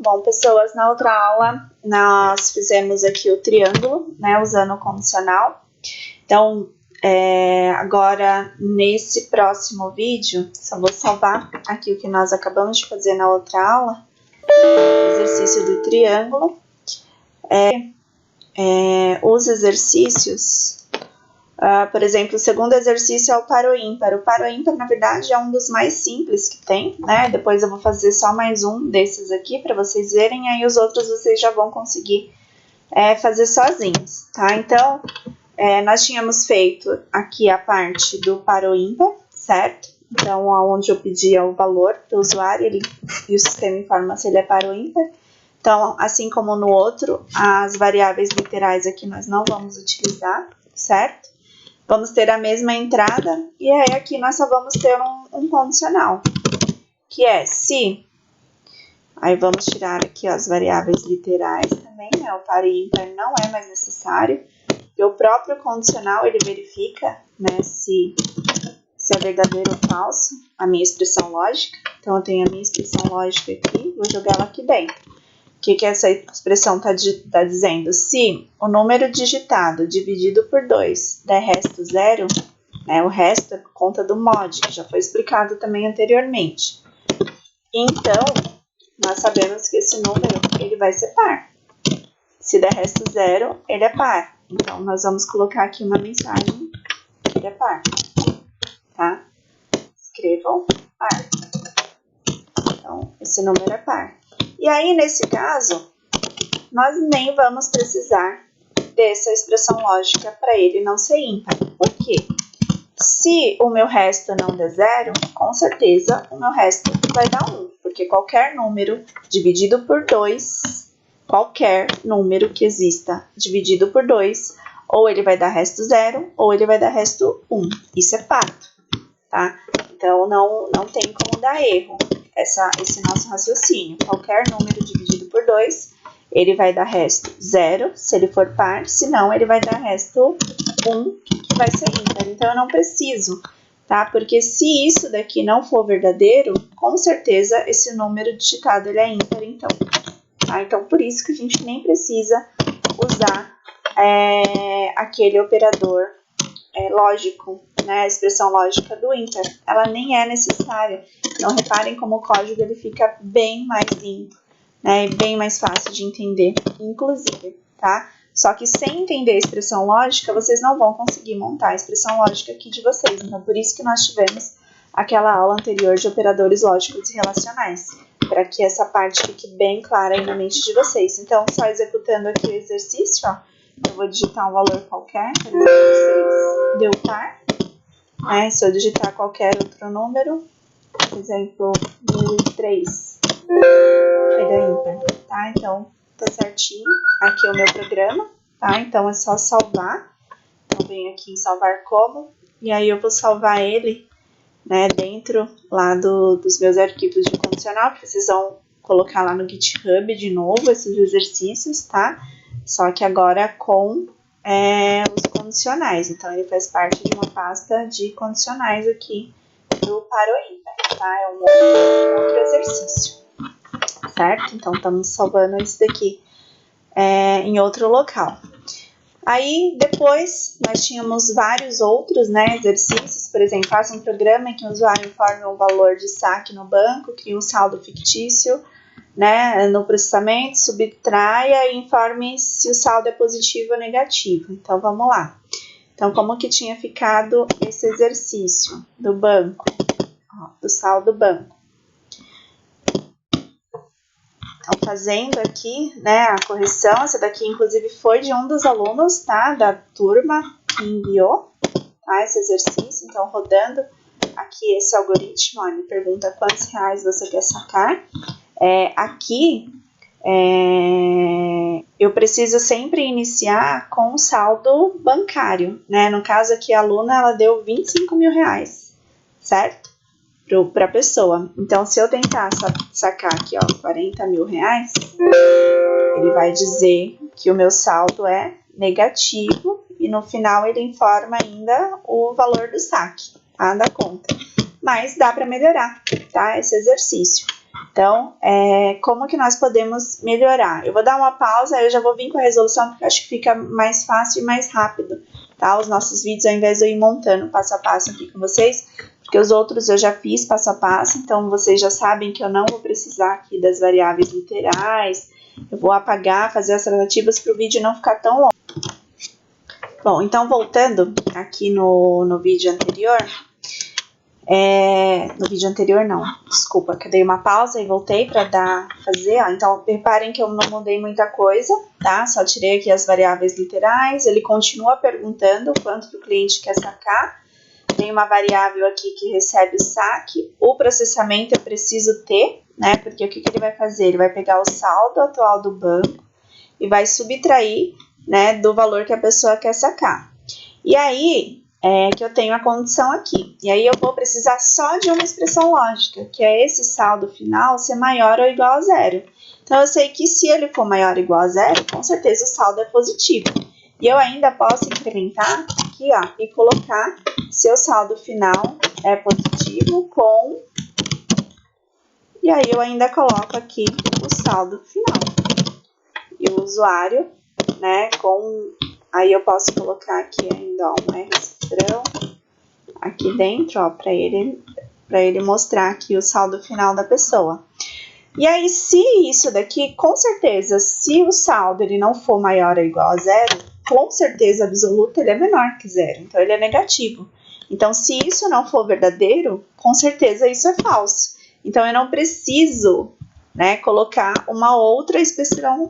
Bom, pessoas, na outra aula nós fizemos aqui o triângulo, né, usando o condicional. Então, agora nesse próximo vídeo, só vou salvar aqui o que nós acabamos de fazer na outra aula, o exercício do triângulo. Os exercícios, por exemplo, o segundo exercício é o par ou ímpar. O par ou ímpar, na verdade, é um dos mais simples que tem, né? Depois eu vou fazer só mais um desses aqui para vocês verem, aí os outros vocês já vão conseguir fazer sozinhos, tá? Então, nós tínhamos feito aqui a parte do par ou ímpar, certo? Então, onde eu pedia o valor do usuário e o sistema informa se ele é par ou ímpar. Então, assim como no outro, as variáveis literais aqui nós não vamos utilizar, certo? Vamos ter a mesma entrada e aí aqui nós só vamos ter um condicional, que é se. Aí vamos tirar aqui as variáveis literais também, né? O par e ímpar não é mais necessário. E o próprio condicional, ele verifica, né, se é verdadeiro ou falso a minha expressão lógica. Então, eu tenho a minha expressão lógica aqui, vou jogar ela aqui dentro. O que essa expressão está dizendo? Se o número digitado dividido por 2 der resto zero, né, o resto é por conta do mod, que já foi explicado também anteriormente. Então, nós sabemos que esse número ele vai ser par. Se der resto zero, ele é par. Então, nós vamos colocar aqui uma mensagem que ele é par. Tá? Escrevam par. Então, esse número é par. E aí, nesse caso, nós nem vamos precisar dessa expressão lógica para ele não ser ímpar. Por quê? Se o meu resto não der zero, com certeza o meu resto vai dar 1. Porque qualquer número dividido por 2, qualquer número que exista dividido por 2, ou ele vai dar resto zero, ou ele vai dar resto 1. Isso é fato, tá? Então, não tem como dar erro esse nosso raciocínio. Qualquer número dividido por 2, ele vai dar resto 0, se ele for par, senão ele vai dar resto 1, que vai ser ímpar. Então, eu não preciso, tá? Porque se isso daqui não for verdadeiro, com certeza esse número digitado ele é ímpar, então. Tá? Então, por isso que a gente nem precisa usar aquele operador lógico, né, a expressão lógica do ímpar, ela nem é necessária. Então, reparem como o código ele fica bem mais limpo, né, e bem mais fácil de entender, inclusive, tá? Só que sem entender a expressão lógica, vocês não vão conseguir montar a expressão lógica aqui de vocês. Então, por isso que nós tivemos aquela aula anterior de operadores lógicos e relacionais, para que essa parte fique bem clara aí na mente de vocês. Então, só executando aqui o exercício, ó, eu vou digitar um valor qualquer, para dizer para vocês, deu par. Se eu digitar qualquer outro número, por exemplo, 1003, vai dar ímpar, tá? Então, tá certinho. Aqui é o meu programa, tá? Então, é só salvar. Então, venho aqui em salvar como, e aí eu vou salvar ele, né, dentro lá dos meus arquivos de condicional, que vocês vão colocar lá no GitHub de novo esses exercícios, tá? Só que agora com os condicionais. Então, ele faz parte de uma pasta de condicionais aqui do par ou ímpar, tá? É um outro exercício, certo? Então, estamos salvando isso daqui em outro local. Aí, depois, nós tínhamos vários outros, né, exercícios. Por exemplo, faça um programa em que o usuário informe o valor de saque no banco, cria um saldo fictício, né, no processamento, subtraia e informe se o saldo é positivo ou negativo. Então, vamos lá. Então, como que tinha ficado esse exercício do banco, do saldo do banco? Então, fazendo aqui, né, a correção, essa daqui, inclusive, foi de um dos alunos, tá, da turma que enviou, tá, esse exercício. Então, rodando aqui esse algoritmo, ó, ele pergunta quantos reais você quer sacar. Aqui, eu preciso sempre iniciar com o saldo bancário, né? No caso aqui, a aluna, ela deu 25 mil reais, certo? Para a pessoa. Então, se eu tentar sacar aqui, ó, 40 mil reais, ele vai dizer que o meu saldo é negativo e no final ele informa ainda o valor do saque, tá? Da conta. Mas dá para melhorar, tá? Esse exercício. Então, como que nós podemos melhorar? Eu vou dar uma pausa, aí eu já vou vir com a resolução, porque eu acho que fica mais fácil e mais rápido, tá? Os nossos vídeos, ao invés de eu ir montando passo a passo aqui com vocês, porque os outros eu já fiz passo a passo, então vocês já sabem que eu não vou precisar aqui das variáveis literais, eu vou apagar, fazer as tratativas para o vídeo não ficar tão longo. Bom, então voltando aqui no vídeo anterior, no vídeo anterior não, desculpa, que eu dei uma pausa e voltei para fazer, ó. Então reparem que eu não mudei muita coisa, tá? Só tirei aqui as variáveis literais, ele continua perguntando quanto que o cliente quer sacar, tem uma variável aqui que recebe o saque, o processamento eu preciso ter, né? Porque o que ele vai fazer? Ele vai pegar o saldo atual do banco e vai subtrair, né, do valor que a pessoa quer sacar. E aí, que eu tenho a condição aqui. E aí eu vou precisar só de uma expressão lógica, que é esse saldo final ser maior ou igual a zero. Então, eu sei que se ele for maior ou igual a zero, com certeza o saldo é positivo. E eu ainda posso incrementar aqui, ó, e colocar se o saldo final é positivo com... E aí eu ainda coloco aqui o saldo final. E o usuário, né, Aí eu posso colocar aqui ainda, ó, um R-cifrão aqui dentro, ó, para ele mostrar aqui o saldo final da pessoa. E aí, se isso daqui, com certeza, se o saldo ele não for maior ou igual a zero, com certeza absoluta ele é menor que zero, então ele é negativo. Então, se isso não for verdadeiro, com certeza isso é falso. Então, eu não preciso, né, colocar uma outra expressão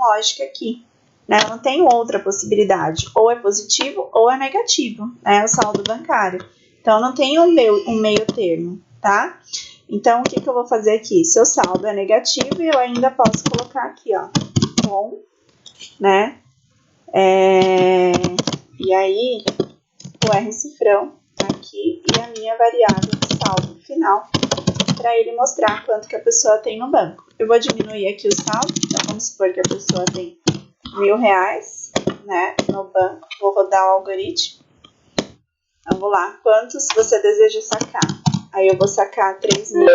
lógica aqui. Né? Eu não tenho outra possibilidade, ou é positivo ou é negativo, né, o saldo bancário. Então, eu não tenho um meio termo, tá? Então, o que eu vou fazer aqui? Se o saldo é negativo, eu ainda posso colocar aqui, ó, com, né? E aí, o R-cifrão aqui e a minha variável de saldo final, para ele mostrar quanto que a pessoa tem no banco. Eu vou diminuir aqui o saldo, então vamos supor que a pessoa tem R$1.000, né, no banco. Vou rodar o algoritmo. Vamos lá, quantos você deseja sacar? Aí eu vou sacar 3.000.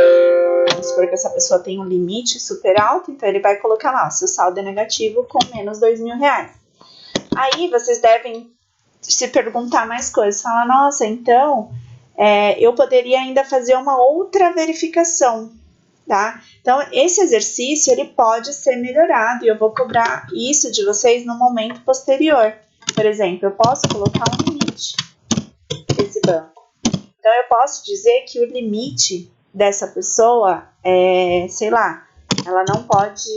Vamos supor que essa pessoa tem um limite super alto, então ele vai colocar lá, se o saldo é negativo, com menos R$2.000. Aí vocês devem se perguntar mais coisas. Fala, nossa, então eu poderia ainda fazer uma outra verificação, tá? Então, esse exercício, ele pode ser melhorado e eu vou cobrar isso de vocês no momento posterior. Por exemplo, eu posso colocar um limite desse banco. Então, eu posso dizer que o limite dessa pessoa sei lá, ela não pode,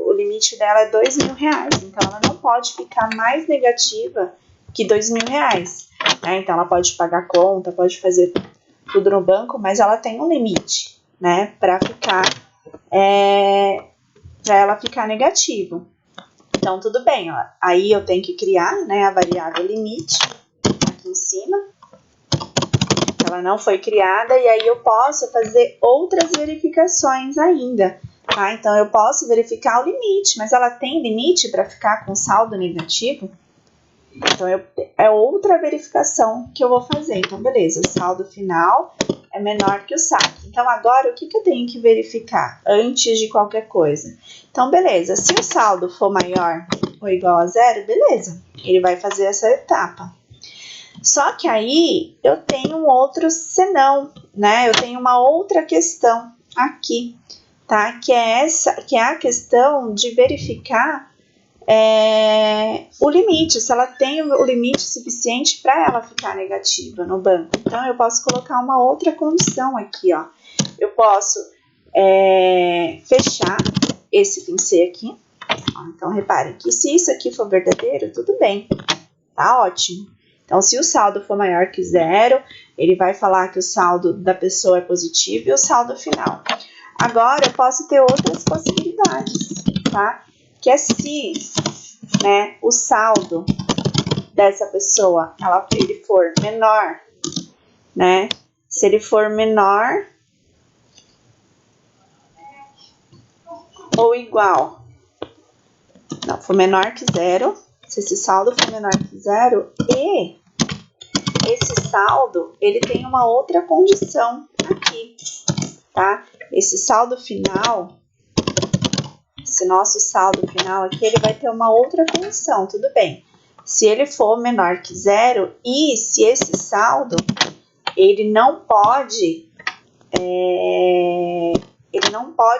o limite dela é R$2.000, então ela não pode ficar mais negativa que R$2.000, né? Então, ela pode pagar conta, pode fazer tudo no banco, mas ela tem um limite, né, para ela ficar negativa. Então, tudo bem, ó. Aí eu tenho que criar, né, a variável limite aqui em cima. Ela não foi criada e aí eu posso fazer outras verificações ainda, tá? Então, eu posso verificar o limite, mas ela tem limite para ficar com saldo negativo? Então, é outra verificação que eu vou fazer. Então, beleza, o saldo final é menor que o saque. Então, agora, o que eu tenho que verificar antes de qualquer coisa? Então, beleza, se o saldo for maior ou igual a zero, beleza, ele vai fazer essa etapa. Só que aí, eu tenho um outro senão, né? Eu tenho uma outra questão aqui, tá? Que é a questão de verificar o limite, se ela tem o limite suficiente para ela ficar negativa no banco. Então, eu posso colocar uma outra condição aqui, ó. Eu posso fechar esse pincel aqui. Então, reparem que se isso aqui for verdadeiro, tudo bem, tá ótimo. Então, se o saldo for maior que zero, ele vai falar que o saldo da pessoa é positivo e o saldo final. Agora, eu posso ter outras possibilidades, tá? Que é se, né, o saldo dessa pessoa, ele for menor, né? Se ele for menor ou igual, não, for menor que zero, se esse saldo for menor que zero e esse saldo, ele tem uma outra condição aqui, tá? Esse saldo final, esse nosso saldo final aqui, ele vai ter uma outra condição, tudo bem. Se ele for menor que 0 e se esse saldo, ele não pode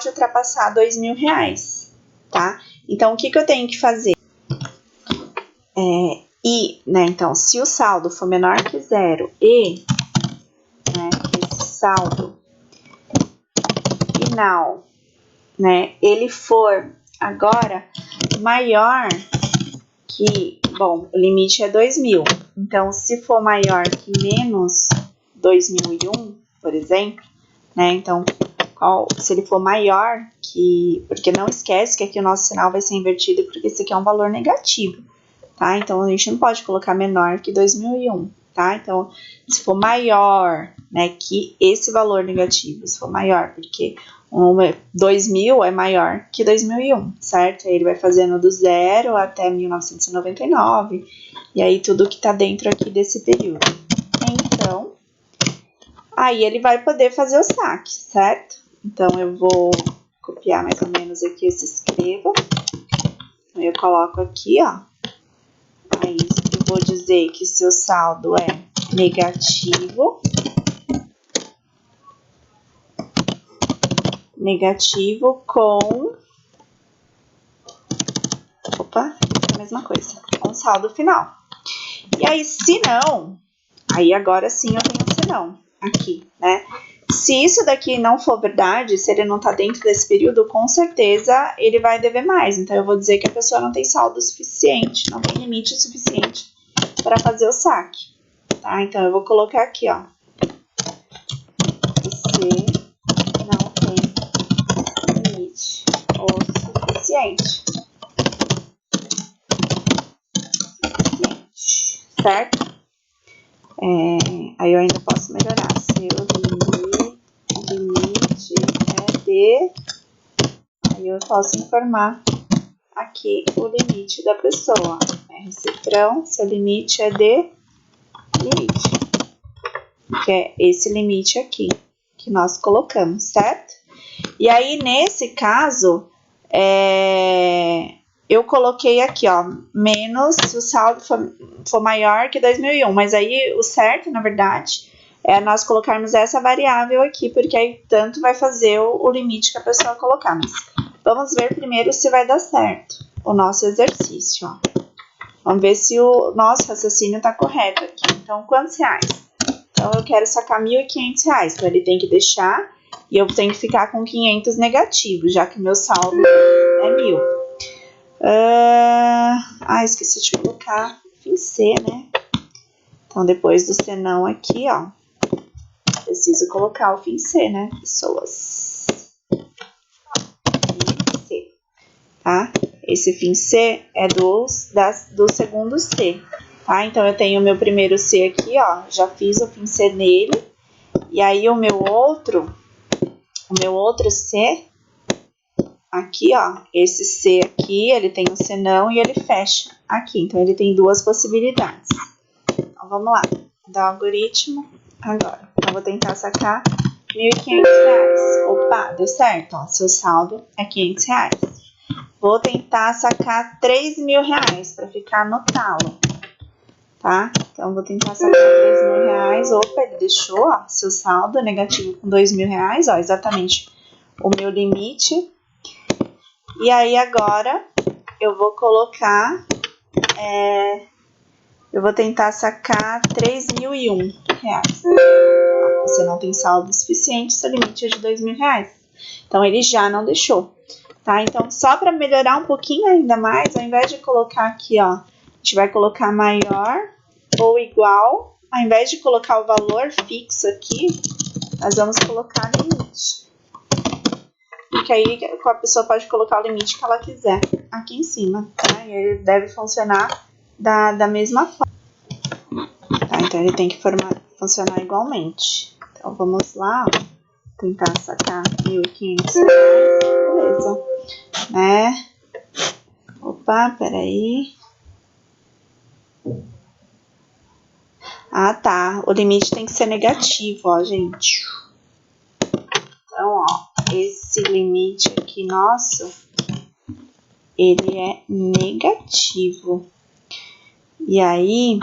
ultrapassar R$2.000, tá? Então, o que eu tenho que fazer? Então, se o saldo for menor que 0 e esse saldo final, ele for agora maior que, bom, o limite é 2.000. Então, se for maior que menos 2.001, por exemplo, então, se ele for maior que, porque não esquece que aqui o nosso sinal vai ser invertido porque esse aqui é um valor negativo, tá? Então, a gente não pode colocar menor que 2.001, tá? Então, se for maior, que esse valor negativo, se for maior, porque 2.000 é maior que 2.001, certo? Aí ele vai fazendo do 0 até 1999, e aí tudo que tá dentro aqui desse período. Então, aí ele vai poder fazer o saque, certo? Então, eu vou copiar mais ou menos aqui esse escreva. Então, eu coloco aqui, ó. Aí, eu vou dizer que seu saldo é negativo. Negativo com... Opa, é a mesma coisa. Com saldo final. E aí, se não... Aí, agora sim eu tenho se não aqui, Se isso daqui não for verdade, se ele não tá dentro desse período, com certeza ele vai dever mais. Então, eu vou dizer que a pessoa não tem saldo suficiente, não tem limite suficiente para fazer o saque, tá? Então, eu vou colocar aqui, ó. Você não tem limite o suficiente. Certo? Aí eu ainda posso melhorar. Seu limite é de... Aí eu posso informar aqui o limite da pessoa. Cifrão, seu limite é de limite. Que é esse limite aqui que nós colocamos, certo? E aí, nesse caso, eu coloquei aqui, ó, menos se o saldo for maior que 2.001. Mas aí, o certo, na verdade, é nós colocarmos essa variável aqui, porque aí tanto vai fazer o limite que a pessoa colocar. Mas vamos ver primeiro se vai dar certo o nosso exercício, ó. Vamos ver se o nosso raciocínio está correto aqui. Então, quantos reais? Então, eu quero sacar R$1.500. Então, ele tem que deixar e eu tenho que ficar com 500 negativos, já que meu saldo é 1.000. Esqueci de colocar fim C, Então, depois do C não aqui, ó, preciso colocar o fim C, Pessoas. Fim C, tá? Esse fim C é do segundo C, tá? Então, eu tenho o meu primeiro C aqui, ó, já fiz o fim C nele. E aí, o meu outro C, aqui, ó, esse C aqui, ele tem um senão e ele fecha aqui. Então, ele tem duas possibilidades. Então, vamos lá. Dar o algoritmo agora. Então, vou tentar sacar R$1.500. Opa, deu certo, ó. Seu saldo é R$500. Vou tentar sacar R$3.000 para ficar no talo, tá? Então, vou tentar sacar R$3.000. Opa, ele deixou, ó, seu saldo é negativo com R$2.000, ó, exatamente o meu limite. E aí, agora, eu vou colocar, eu vou tentar sacar R$3.001. Você não tem saldo suficiente, seu limite é de R$2.000. Então, ele já não deixou, tá? Então, só para melhorar um pouquinho ainda mais, ao invés de colocar aqui, ó, a gente vai colocar maior ou igual, ao invés de colocar o valor fixo aqui, nós vamos colocar limite. Porque aí a pessoa pode colocar o limite que ela quiser aqui em cima, tá? E ele deve funcionar da mesma forma. Tá? Então, ele tem que funcionar igualmente. Então, vamos lá, ó, tentar sacar R$1.500. Beleza, Opa, peraí. Tá. O limite tem que ser negativo, ó, gente. Então, esse limite aqui nosso, ele é negativo. E aí,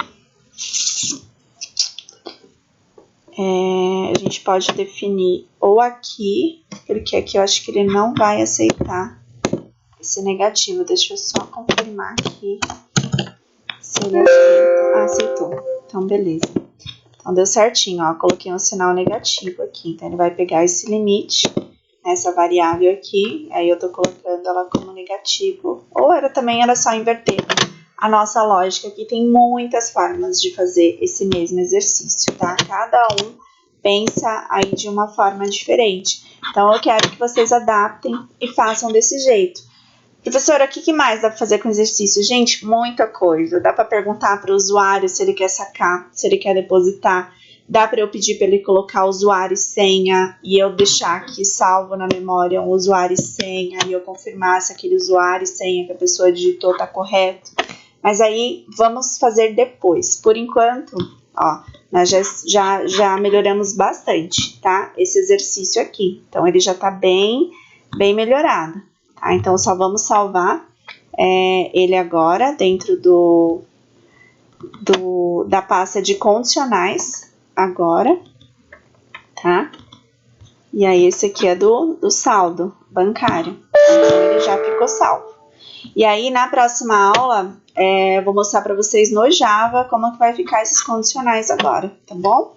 a gente pode definir ou aqui, porque aqui eu acho que ele não vai aceitar esse negativo. Deixa eu só confirmar aqui se ele aceita. Ah, aceitou. Então, beleza. Então, deu certinho, ó. Coloquei um sinal negativo aqui. Então, ele vai pegar esse limite, essa variável aqui, aí eu tô colocando ela como negativo. Ou também era só inverter a nossa lógica. Aqui tem muitas formas de fazer esse mesmo exercício, tá? Cada um pensa aí de uma forma diferente. Então, eu quero que vocês adaptem e façam desse jeito. Professora, o que mais dá para fazer com exercício? Gente, muita coisa. Dá para perguntar para o usuário se ele quer sacar, se ele quer depositar. Dá para eu pedir para ele colocar usuário e senha e eu deixar aqui salvo na memória um usuário e senha e eu confirmar se aquele usuário e senha que a pessoa digitou está correto. Mas aí vamos fazer depois. Por enquanto, ó, nós já melhoramos bastante, tá? Esse exercício aqui. Então, ele já está bem melhorado. Tá? Então, só vamos salvar ele agora dentro da pasta de condicionais, agora, tá? E aí, esse aqui é do saldo bancário. Então, ele já ficou salvo. E aí, na próxima aula, eu vou mostrar para vocês no Java como que vai ficar esses condicionais agora, tá bom?